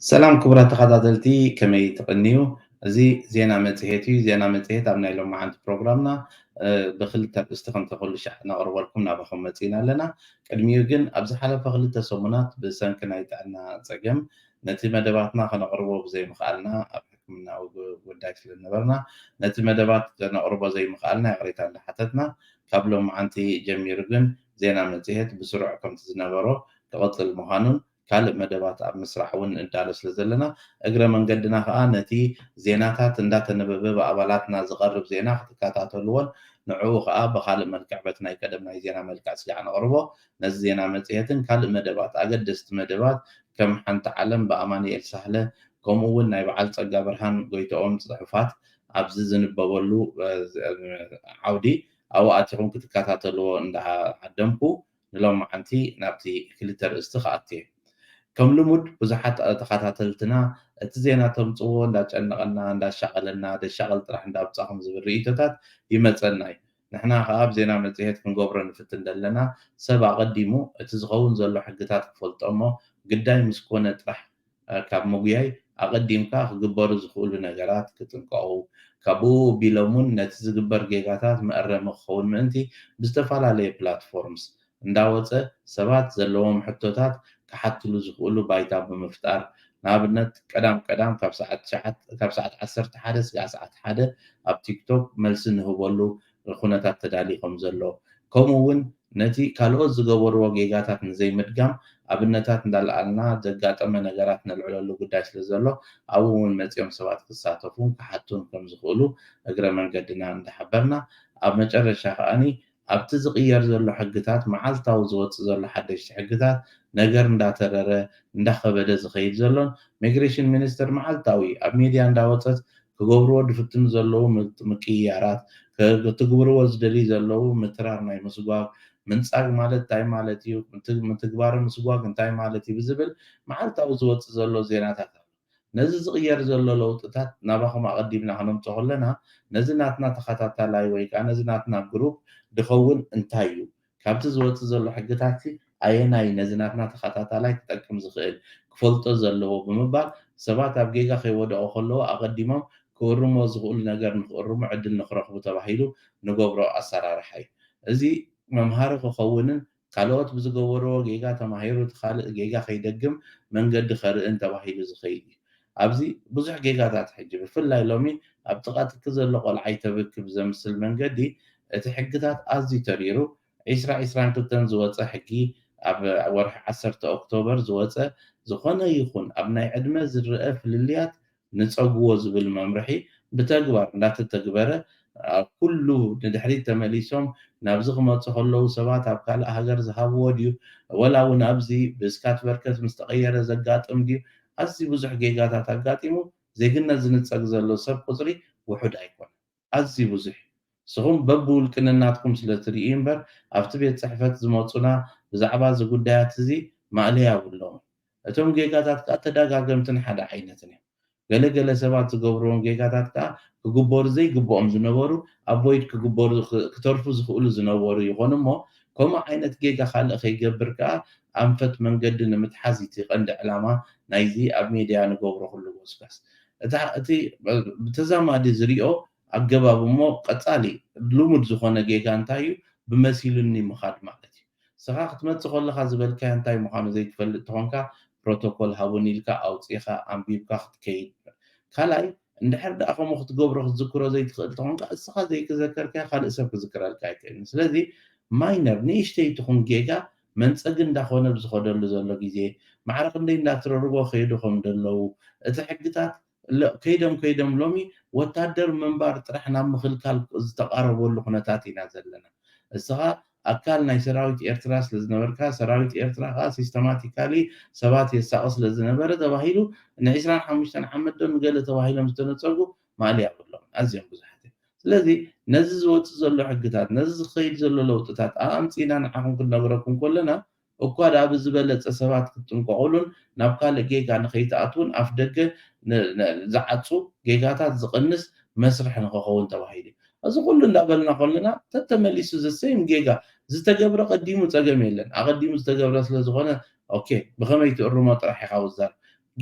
سلام كبرى تخاطرتي كما يتقنيو زي زينا متهيتي زينا متهيت أبنا لهم عند برنامجنا بخلت استخدم تقول شح نقرب لكم نابخم متينا لنا كلميو جن أبز حالة فخلت تسمونات بسان كنا يتعنا تجمع نتي مدباتنا خنقربو زي مخالنا أبحكمنا وداك للنبرنا نتي مدبات نقربو زي مخالنا قريت عند حتتنا قبلهم عنتي جميل جن زينا متهيت بسرعة كم تزنبرو تبطل مهانون ካልእ መደባት ኣብ ምስራሕ እውን እንዳሎ ስለ ዘለና እግረ መንገድና ከዓ ነቲ ዜናታት እንዳተነበበ ብኣባላትና ዝቐርብ ዜና ክትከታተልዎን ንዕኡ ከዓ ብካልእ መልክዕ በቲ ናይ ቀደም ናይ ዜና መልክዕ ስጋዕ ነቕርቦ ነዚ ዜና መፅሄትን ካልእ መደባት ኣገደስቲ መደባት ከም ሓንቲ ዓለም ብኣማኒኤል ሳህለ ከምኡ እውን ናይ በዓል ፀጋ ብርሃን ጎይትኦም ፅሑፋት ኣብዚ ዝንበበሉ ዓውዲ ኣብኡ ኣቲኹም ክትከታተልዎ እንዳዓደምኩ ንሎማዓንቲ ናብቲ ክልተ ርእስቲ ከኣትየ ከም ልሙድ ብዙሓት ተኸታተልትና እቲ ዜና ተምፅዎ እንዳጨነቐና እንዳሻቐለና ደሻቐል ጥራሕ እንዳብፃኹም ዝብል ርእቶታት ይመፀና እዩ ንሕና ከዓ ኣብ ዜና መፅሄት ክንገብሮ ንፍትን ዘለና ሰብ ኣቐዲሙ እቲ ዝኸውን ዘሎ ሕግታት ክፈልጦ እሞ ግዳይ ምስ ኮነ ጥራሕ ካብ ምጉያይ ኣቐዲምካ ክግበሩ ዝኽእሉ ነገራት ክጥንቀቑ ካብኡ ቢሎም እውን ነቲ ዝግበር ጌጋታት መእረሚ ክኸውን ምእንቲ ብዝተፈላለየ ፕላትፎርምስ እንዳወፀ ሰባት ዘለዎም ሕቶታት ክሓትሉ ዝኽእሉ ባይታ ብምፍጣር ንኣብነት ቀዳም ካብ ሰዓት 11 ስጋዕ ሰዓት 1 ኣብ ቲክቶክ መልሲ ንህበሉ ኩነታት ተዳልዩ ከም ዘሎ ከምኡ እውን ነቲ ካልኦት ዝገበርዎ ጌጋታት ንዘይምድጋም ኣብነታት እንዳለኣልና ዘጋጠመ ነገራት ነልዕለሉ ጉዳይ ስለ ዘሎ ኣብኡ እውን መፂኦም ሰባት ክሳተፉን ክሓቱን ከም ዝኽእሉ እግረ መንገድና እንዳሓበርና ኣብ መጨረሻ ከዓኒ ኣብቲ ዝቕየር ዘሎ ሕግታት መዓልታዊ ዝወፅእ ዘሎ ሓደሽቲ ሕግታት ነገር እንዳተረረ እንዳኸበደ ዝኸይድ ዘሎን ሚግሬሽን ሚኒስተር መዓልታዊ ኣብ ሚድያ እንዳወፀት ክገብርዎ ድፍትኑ ዘለዉ ምቅይያራት ክትግብርዎ ዝደልዩ ዘለዉ ምትራር ናይ ምስጓግ ምንፃግ ማለት እንታይ ማለት እዩ ምትግባር ምስጓግ እንታይ ማለት እዩ ብዝብል መዓልታዊ ዝወፅእ ዘሎ ዜናታት ነዚ ዝቕየር ዘሎ ለውጥታት ናባኹም ኣቐዲምና ክነምፅኦ ከለና ነዚ ናትና ተኸታታላይ ወይ ከዓ ነዚ ናትና ግሩፕ ድኸውን እንታይ እዩ ካብቲ ዝወፅእ ዘሎ ሕግታት ኣየናይ ነዚ ናትና ተኸታታላይ ክጠቅም ዝኽእል ክፈልጦ ዘለዎ ብምባል ሰባት ኣብ ጌጋ ከይወድቑ ከለዎ ኣቐዲሞም ክእርሞ ዝኽእሉ ነገር ንክእርሙ ዕድል ንክረኽቡ ተባሂሉ ንገብሮ ኣሰራርሓ እዩ እዚ መምሃሪ ክኸውንን ካልኦት ብዝገበርዎ ጌጋ ተማሂሩ እቲ ካልእ ጌጋ ከይደግም መንገዲ ከርእን ተባሂሉ ዝኸይድ እዩ ኣብዚ ብዙሕ ጌጋታት ሕጂ ብፍላይ ሎሚ ኣብ ጥቓትክ ዘሎ ቆልዓ ይተብክብ ዘምስል መንገዲ እቲ ሕግታት ኣዝዩ ተሪሩ 2022 ዝወፀ ሕጊ ኣብ ወርሒ 10 ኦክቶበር ዝወፀ ዝኾነ ይኹን ኣብ ናይ ዕድመ ዝርአ ፍልልያት ንፀግዎ ዝብል መምርሒ ብተግባር እንዳተተግበረ ኩሉ ንድሕሪት ተመሊሶም ናብዚ ክመፁ ከለዉ ሰባት ኣብ ካልእ ሃገር ዝሃብዎ ድዩ ወላ እውን ኣብዚ ብስካት በርከት ምስ ተቐየረ ዘጋጥም ድዩ ኣዝዩ ብዙሕ ጌጋታት ኣጋጢሙ ዜግነት ዝንፀግ ዘሎ ሰብ ቁፅሪ ውሑድ ኣይኮነ ኣዝዩ ብዙሕ ንስኹም በብውልቅንናትኩም ስለትርኢ እምበር ኣብቲ ቤት ፅሕፈት ዝመፁና ብዛዕባ እዚ ጉዳያት እዚ ማእልያ የብሎም እቶም ጌጋታት ከዓ ተደጋገምትን ሓደ ዓይነትን እዮም ገለገለ ሰባት ዝገብርዎም ጌጋታት ከዓ ክግበሩ ዘይግብኦም ዝነበሩ ኣቮይድ ክግበሩ ክተርፉ ዝኽእሉ ዝነበሩ ይኾኑ እሞ ከምኡ ዓይነት ጌጋ ካልእ ከይገብር ከዓ ኣንፈት መንገዲ ንምትሓዝ እቲ ቀንዲ ዕላማ ናይዚ ኣብ ሚድያ ንገብሮ ኩሉ ጎስጓስ እቲ ብተዛማዲ ዝሪኦ ኣገባብ እሞ ቀፃሊ ልሙድ ዝኾነ ጌጋ እንታይ እዩ ብመሲሉኒ ምኻድ ማለት እዩ ስኻ ክትመፅእ ከለካ ዝበልካዮ እንታይ ምዃኑ ዘይትፈልጥ ተኾንካ ፕሮቶኮል ሃቡን ኢልካ ኣውፂኢኻ ኣንቢብካ ክትከይድ ካልኣይ እንድሕር ደኣ ከምኡ ክትገብሮ ክትዝክሮ ዘይትኽእል ተኾንካ እስኻ ዘይክዘከርካዮ ካልእ ሰብ ክዝክረልካ ኣይክእልን ስለዚ ማይነር ንእሽተይ ትኹን ጌጋ መንፀጊ እንዳኾነ ብዝኸደሉ ዘሎ ግዜ ማዕረ ክንደይ እንዳትረርቦ ከይዱ ከም ደለዉ እቲ ሕግታት ከይዶም ሎሚ ወታደር ምንባር ጥራሕ ናብ ምኽልካል ዝተቃረበሉ ኩነታት ኢና ዘለና እስኻ ኣካል ናይ ሰራዊት ኤርትራ ስለዝነበርካ ሰራዊት ኤርትራ ከዓ ሲስተማቲካሊ ሰባት የሳቕ ስለዝነበረ ተባሂሉ ን25 ዓመት ዶ ንገለ ተባሂሎም ዝተነፀጉ ማእልያ የብሎም ኣዝዮም ብዙሓት እዮም ስለዚ ነዚ ዝወፅእ ዘሎ ሕግታት ነዚ ዝኸይድ ዘሎ ለውጥታት ኣምፂና ንዓኹም ክንነግረኩም ከለና እኳ ዳ ብዝበለፀ ሰባት ክትጥንቀቑሉን ናብ ካልእ ጌጋ ንኸይተኣትውን ኣፍ ደገ ዝዓፁ ጌጋታት ዝቕንስ መስርሕ ንክኸውን ተባሂሉ እዚ ኩሉ እንዳበልና ከለና ተተመሊሱ ዘሰይም ጌጋ ዝተገብረ ቀዲሙ ፀገም የለን ኣቐዲሙ ዝተገብረ ስለዝኾነ ኦኬ ብኸመይ ትእርሞ ጥራሕ ኢኻ ውዛር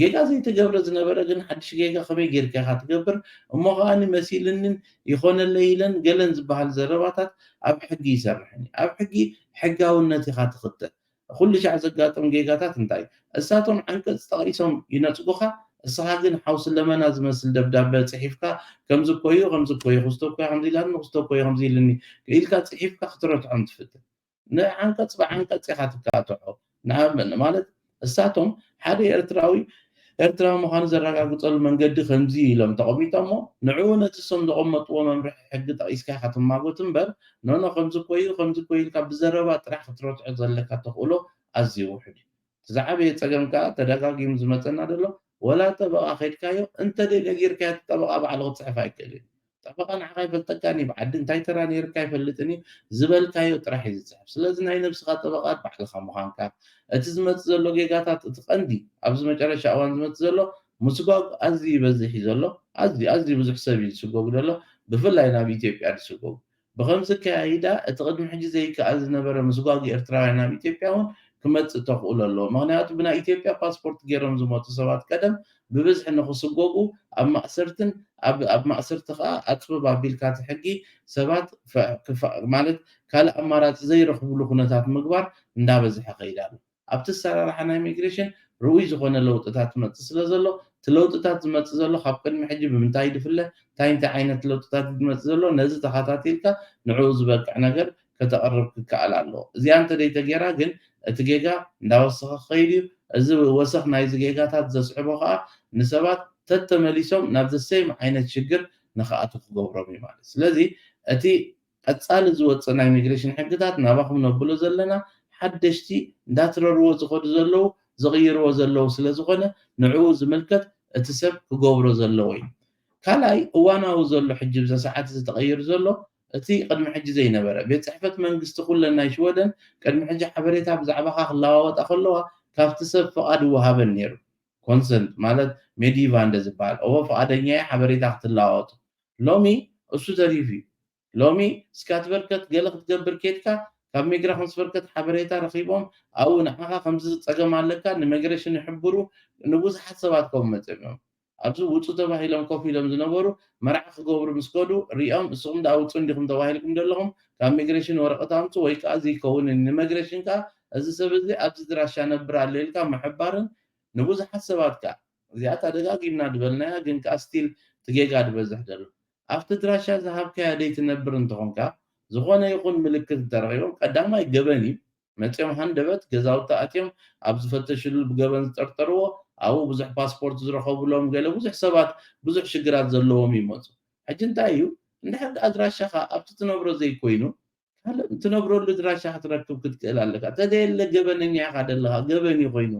ጌጋ ዘይተገብረ ዝነበረ ግን ሓድሽ ጌጋ ከመይ ጌርካ ኢኻ ትገብር እሞ ከዓኒ መሲልንን ይኾነለይ ኢለን ገለን ዝበሃል ዘረባታት ኣብ ሕጊ ይሰርሕን እዩ። ኣብ ሕጊ ሕጋውነት ኢኻ ትኽተል። ኩሉ ሻዕ ዘጋጥም ጌጋታት እንታይ እዩ? እሳቶም ዓንቀጽ ጠቒሶም ይነጽጉኻ እስኻ ግን ሓውሲ ለመና ዝመስል ደብዳበ ጽሒፍካ ከምዚ እኮ እዩ ከምዚ እኮ እዩ ክስቶ እኮ ከምዚ ኢላኒ ክስቶ እኮ እዩ ከምዚ ኢልኒ ኢልካ ጽሒፍካ ክትረትዖም ትፍትን ንዓንቀጽ ብዓንቀጽ ኢኻ ትካትዖ ማለት እሳቶም ሓደ ኤርትራዊ ምዃኑ ዘረጋግፀሉ መንገዲ ከምዚ ኢሎም ተቐሚጦሞ ንዕኡ ነቲ እሶም ዘቐመጥዎ መምርሒ ሕጊ ጠቒስካ ኢኻ ትማጎት እምበር ኖኖ ከምዚ እኮ እዩ ከምዚ እኮ ኢልካ ብዘረባ ጥራሕ ክትረትዖ ዘለካ ተኽእሎ ኣዝዩ ውሕድ እዩ። እቲ ዝዓበየ ፀገም ከዓ ተደጋጊሙ ዝመፀና ዘሎ ወላ ጠበቓ ከይድካዮ እንተደይ ነጊርካዮ እቲ ጠበቓ ባዕሉ ክትፅሕፍ ኣይክእልን። ጠበቓ ንዓኻ ይፈልጠካኒ ብዓዲ እንታይ ተራ ነይርካ ይፈልጥኒ ዝበልካዮ ጥራሕ እዩ ዝፅሕፍ። ስለዚ ናይ ነብስኻ ጠበቓ ባዕልኻ ምዃንካ እቲ ዝመፅእ ዘሎ ጌጋታት እቲ ቀንዲ ኣብዚ መጨረሻ እዋን ዝመፅእ ዘሎ ምስጓግ ኣዝዩ ይበዝሕ እዩ ዘሎ ኣዝዩ ብዙሕ ሰብ እዩ ዝስጎግ ዘሎ ብፍላይ ናብ ኢትዮጵያ ዝስጎግ ብከምዚ ከያይዳ እቲ ቅድሚ ሕጂ ዘይከኣል ዝነበረ ምስጓግ ኤርትራውያን ናብ ኢትዮጵያ እውን ክመፅእ ተኽእሎ ኣለዎ። ምክንያቱ ብናይ ኢትዮጵያ ፓስፖርት ገይሮም ዝመፁ ሰባት ቀደም ብብዝሒ ንክስጎጉ ኣብ ማእሰርትን ኣብ ማእሰርቲ ከዓ ኣፅብብ ኣቢልካ እቲ ሕጊ ሰባት ማለት ካልእ ኣማራፂ ዘይረኽብሉ ኩነታት ምግባር እንዳበዝሐ ከይዳ ኣሎ። ኣብቲ ኣሰራርሓ ናይ ኢሚግሬሽን ርኡይ ዝኾነ ለውጥታት ዝመፅእ ስለ ዘሎ እቲ ለውጥታት ዝመፅእ ዘሎ ካብ ቅድሚ ሕጂ ብምንታይ ድፍለ እንታይ ዓይነት ለውጥታት ዝመፅእ ዘሎ ነዚ ተኸታቲልካ ንዕኡ ዝበቅዕ ነገር ከተቕርብ ክከኣል ኣለዎ። እዚኣ እንተደይተገይራ ግን እቲ ጌጋ እንዳወሰኸ ክኸይድ እዩ። እዚ ወሰኽ ናይዚ ጌጋታት ዘስዕቦ ከዓ ንሰባት ተተመሊሶም ናብ ዘሰይም ዓይነት ሽግር ንኽኣቱ ክገብሮም እዩ ማለት። ስለዚ እቲ ቀፃሊ ዝወፅእ ናይ ኢሚግሬሽን ሕግታት ናባኹም ነብሎ ዘለና ሓደሽቲ እንዳትረርዎ ዝኸዱ ዘለው ዝቕይርዎ ዘለው ስለ ዝኾነ ንዕኡ ዝምልከት እቲ ሰብ ክገብሮ ዘለዎ እዩ። ካልኣይ እዋናዊ ዘሎ ሕጂ ብዛ ሰዓት ዝተቐይር ዘሎ እቲ ቅድሚ ሕጂ ዘይነበረ ቤት ፅሕፈት መንግስቲ ኩለን ኣይሽወደን ቅድሚ ሕጂ ሓበሬታ ብዛዕባኻ ክለዋወጣ ከለዋ ካብቲ ሰብ ፍቓድ ይወሃበን ነይሩ። ኮንሰንት ማለት ሜዲቫ እንደ ዝበሃል ኦ ፍቓደኛ ሓበሬታ ክትለዋወጡ። ሎሚ እሱ ተሪፉ እዩ። ሎሚ ስካትበርከት ገለ ክትገብር ኬድካ ካብ ሚግራሽን ስበርከት ሓበሬታ ረኺቦም ኣብኡ ንዓኻ ከምዚ ፀገም ኣለካ ንሚግሬሽን ይሕብሩ ንብዙሓት ሰባት ከምኡ መፅኦም እዮም። ኣብዚ ውፁ ተባሂሎም ኮፍ ኢሎም ዝነበሩ መርዓ ክገብሩ ምስ ከዱ ሪኦም ንስኹም ዳ ውፁ እንዲኹም ተባሂልኩም ዘለኹም ካብ ሚግሬሽን ወረቐት ኣምፁ ወይ ከዓ እዚ ይከውንን ንሚግሬሽን ከዓ እዚ ሰብ እዚ ኣብዚ ድራሻ ነብር ኣሎ ኢልካ ምሕባርን ንብዙሓት ሰባት ከዓ እዚኣታ ደጋጊምና ድበልናያ ግን ከዓ ስቲል ትጌጋ ድበዝሕ ዘሎ ኣብቲ ድራሻ ዝሃብካያ ደይትነብር እንትኾንካ ዝኾነ ይኹን ምልክት ተረኺቦም ቀዳማይ ገበን እዩ መፅኦም ሃንደበት ገዛውቲ ኣትዮም ኣብ ዝፈተሽሉ ብገበን ዝጠርጠርዎ ኣብኡ ብዙሕ ፓስፖርት ዝረኸብሎም ገለ ብዙሕ ሰባት ብዙሕ ሽግራት ዘለዎም ይመፁ። ሕጂ እንታይ እዩ እንድሕር ደኣ ድራሻኻ ኣብቲ ትነብሮ ዘይኮይኑ ካልእ ትነብረሉ ድራሻ ክትረክብ ክትክእል ኣለካ። ተደየለ ገበነኛ ኢኻ ደለኻ ገበን እዩ ኮይኑ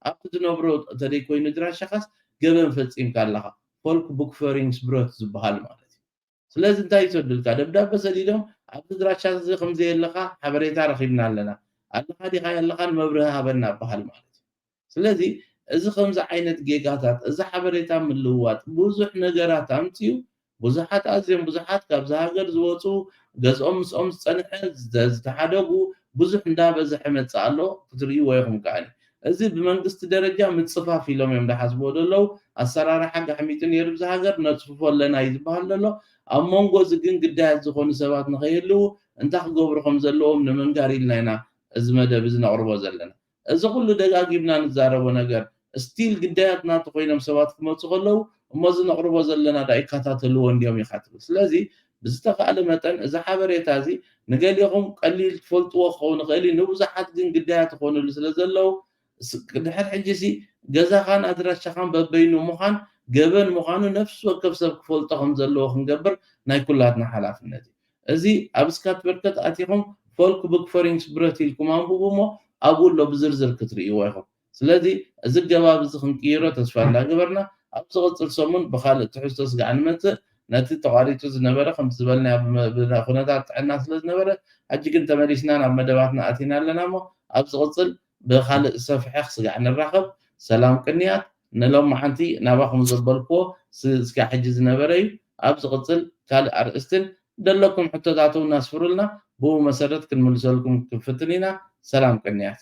ኣብቲ ትነብሮ ተደይኮይኑ ድራሻኻስ ገበን ፈፂምካ ኣለኻ ፎልክ ቡክ ፈሪንግስ ብሮት ዝበሃል ማለት እዩ። ስለዚ እንታይ ይሰድልካ ደብዳበ ሰዲዶም ኣብቲ ድራሻ እዚ ከምዘየለካ ሓበሬታ ረኺብና ኣለና ኣለካ ዲኻ ያለኻን መብርሂ ሃበና በሃል ማለት እዩ። ስለዚ እዚ ከምዚ ዓይነት ጌጋታት እዚ ሓበሬታ ምልውዋጥ ብዙሕ ነገራት ኣምፅኡ ብዙሓት ኣዝዮም ብዙሓት ካብዚ ሃገር ዝወፁ ገዝኦም ምስኦም ዝፀንሐ ዝተሓደጉ ብዙሕ እንዳበዝሐ መፅእ ኣሎ ክትርእይዎ ኢኹም ከዓኒ እዚ ብመንግስቲ ደረጃ ምፅፋፍ ኢሎም እዮም ዝሓስብዎ ዘለው ኣሰራርሓ ጋሕሚጡ ነይሩ ብዚ ሃገር ነፅፍፎ ኣለና እዩ ዝበሃል ዘሎ። ኣብ መንጎ እዚ ግን ግዳያት ዝኾኑ ሰባት ንኸይህልው እንታይ ክገብሩ ከም ዘለዎም ንምንጋር ኢልና ኢና እዚ መደብ እዚ ነቕርቦ ዘለና። እዚ ኩሉ ደጋጊምና ንዛረቦ ነገር ስቲል ግዳያት ናቱ ኮይኖም ሰባት ክመፁ ከለው እሞ እዚ ነቕርቦ ዘለና ዳ ይከታተልዎ እንዲኦም ኢኻ ትብል። ስለዚ ብዝተኸኣለ መጠን እዚ ሓበሬታ እዚ ንገሊኹም ቀሊል ትፈልጥዎ ክኸውን ይኽእል እዩ ንብዙሓት ግን ግዳያት ክኾኑሉ ስለ ዘለው ድሕሪ ሕጂ ሲ ገዛኻን ኣድራሻኻን በበይኑ ምዃን ገበን ምዃኑ ነፍሲ ወከፍ ሰብ ክፈልጦ ከም ዘለዎ ክንገብር ናይ ኩላትና ሓላፍነት እዩ። እዚ ኣብ ስካትበርከት ኣቲኹም ፎልክ ቡክ ፈሪንግስ ብሮት ኢልኩም ኣንብቡ እሞ ኣብኡ ኣሎ ብዝርዝር ክትርእይዎ ኢኹም። ስለዚ እዚ ገባብ እዚ ክንቅይሮ ተስፋ እንዳገበርና ኣብ ዝቕፅል ሰሙን ብካልእ ትሕዝቶ ስጋዕ ንመፅእ ነቲ ተቋሪፁ ዝነበረ ከምቲ ዝበልናዮ ኩነታት ጥዕና ስለ ዝነበረ ሕጂ ግን ተመሊስና ናብ መደባትና ኣቲና ኣለና እሞ ኣብ ዝቕፅል ብካልእ ሰፍሐ ክስጋዕ ንራኸብ። ሰላም ቅንያት ንሎም መዓንቲ ናባኹም ዘበልክዎ ስጋዕ ሕጂ ዝነበረ እዩ። ኣብ ዝቕፅል ካልእ ኣርእስትን ደለኩም ሕቶታት እውን ኣስፍሩልና ብኡ መሰረት ክንምልሰልኩም ክፍትን ኢና። ሰላም ቅንያት